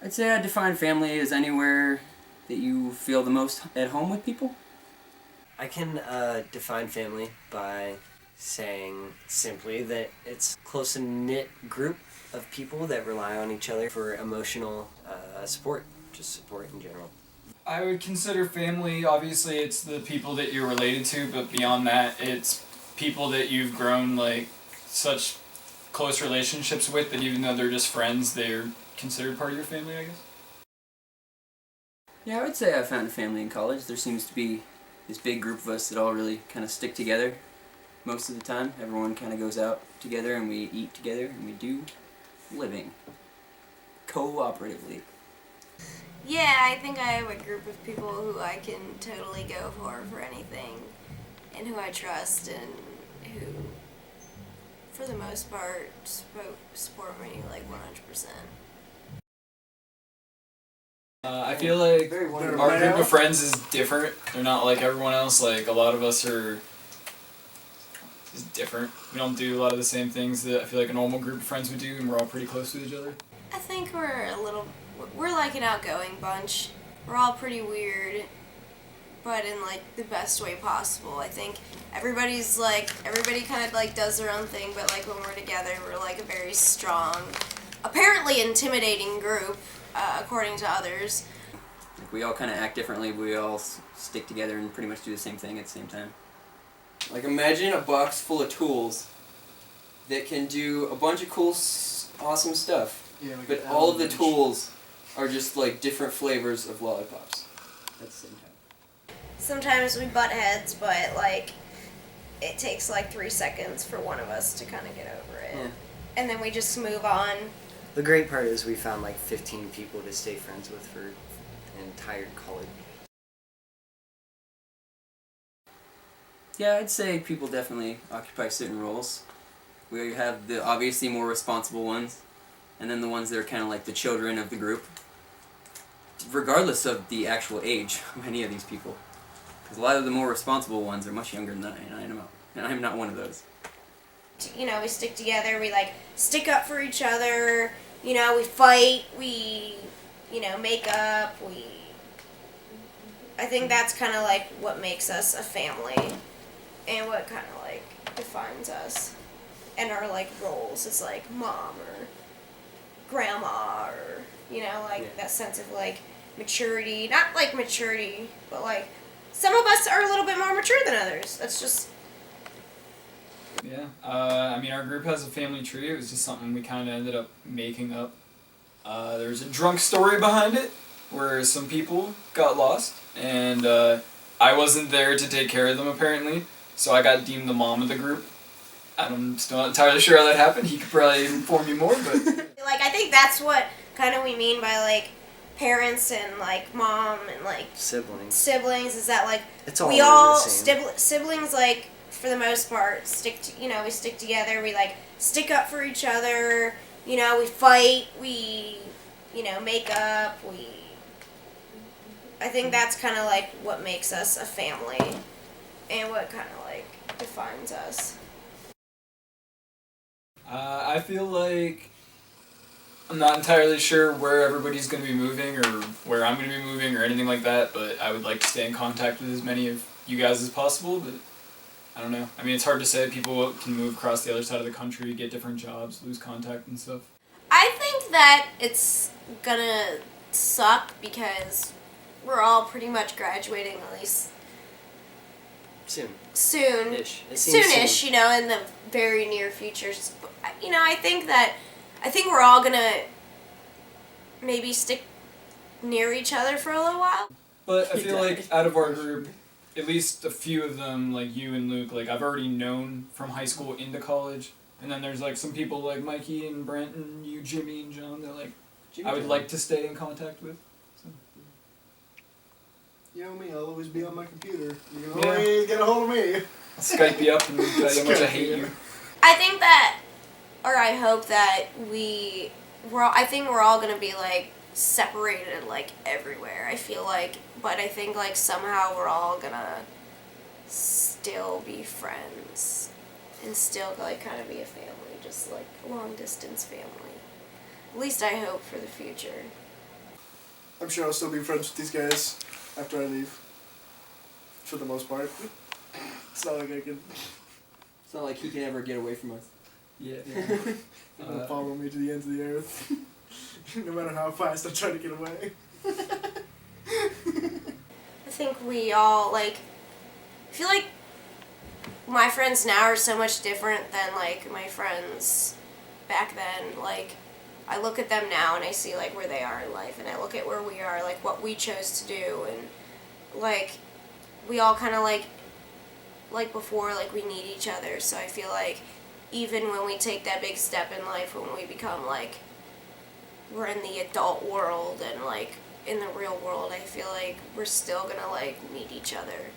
I'd say I define family as anywhere that you feel the most at home with people. I can define family by saying simply that it's a close-knit group of people that rely on each other for emotional support, just support in general. I would consider family, obviously it's the people that you're related to, but beyond that, it's people that you've grown like such close relationships with that even though they're just friends, they're considered part of your family, I guess. Yeah, I would say I found a family in college. There seems to be this big group of us that all really kind of stick together most of the time. Everyone kind of goes out together and we eat together and we do living cooperatively. Yeah, I think I have a group of people who I can totally go for anything, and who I trust, and who, for the most part, support me like 100%. I feel like Very wonderful. our group of friends is different. They're not like everyone else. Like a lot of us are just different. We don't do a lot of the same things that I feel like a normal group of friends would do, and we're all pretty close to each other. I think we're like an outgoing bunch. We're all pretty weird, but in like the best way possible. I think everybody kind of like does their own thing, but like when we're together, we're like a very strong, apparently intimidating group, according to others. Like we all kind of act differently, but we all stick together and pretty much do the same thing at the same time. Like imagine a box full of tools that can do a bunch of cool, awesome stuff. Yeah, like but all of the tools are just like different flavors of lollipops at the same time. Sometimes we butt heads, but like it takes like 3 seconds for one of us to kind of get over it, Yeah. and then we just move on. The great part is we found like 15 people to stay friends with for an entire college. Yeah, I'd say people definitely occupy certain roles. We have the obviously more responsible ones, and then the ones that are kind of like the children of the group, regardless of the actual age of any of these people. Because a lot of the more responsible ones are much younger than I am, and I'm not one of those. You know, we stick together, we like stick up for each other, you know, we fight, we, you know, make up, I think that's kind of like what makes us a family, and what kind of like defines us, and our like roles as like mom or grandma, or, you know, like that sense of like maturity, not like maturity, but like some of us are a little bit more mature than others. That's just. Yeah, I mean, our group has a family tree. It was just something we kind of ended up making up. There's a drunk story behind it, where some people got lost, and I wasn't there to take care of them, apparently, so I got deemed the mom of the group. I'm still not entirely sure how that happened. He could probably inform you more, but... Like, I think that's what kind of we mean by, like, parents and, like, mom and, like... Siblings, is that, like... It's all we all... the same. Siblings, like... For the most part, we stick together, we, like, stick up for each other, you know, we fight, we, you know, make up, I think that's kind of, like, what makes us a family, and what kind of, like, defines us. I feel like I'm not entirely sure where everybody's going to be moving, or where I'm going to be moving, or anything like that, but I would like to stay in contact with as many of you guys as possible, but... I don't know. I mean, it's hard to say. People can move across the other side of the country, get different jobs, lose contact and stuff. I think that it's gonna suck because we're all pretty much graduating, at least soon-ish, you know, in the very near future. You know, I think we're all gonna maybe stick near each other for a little while. But I feel like out of our group, at least a few of them, like you and Luke, like I've already known from high school into college. And then there's like some people like Mikey and Brent and you, Jimmy and John, that like I would like to stay in contact with. So. You know me, I'll always be on my computer. You can always get a hold of me. I'll Skype you up and tell you how much I hate you. I think that, or I hope that I think we're all gonna be like separated like everywhere, I feel like, but I think like somehow we're all gonna still be friends and still like kind of be a family, just like a long distance family. At least I hope for the future. I'm sure I'll still be friends with these guys after I leave. For the most part. It's not like I can It's not like he can ever get away from us. Yeah. follow me to the ends of the earth. No matter how fast I try to get away. I think we all, like, I feel like my friends now are so much different than, like, my friends back then. Like, I look at them now and I see, like, where they are in life, and I look at where we are, like, what we chose to do, and, like, we all kind of, like before, like, we need each other, so I feel like even when we take that big step in life, when we become, like, we're in the adult world and, like, in the real world, I feel like we're still gonna, like, need each other.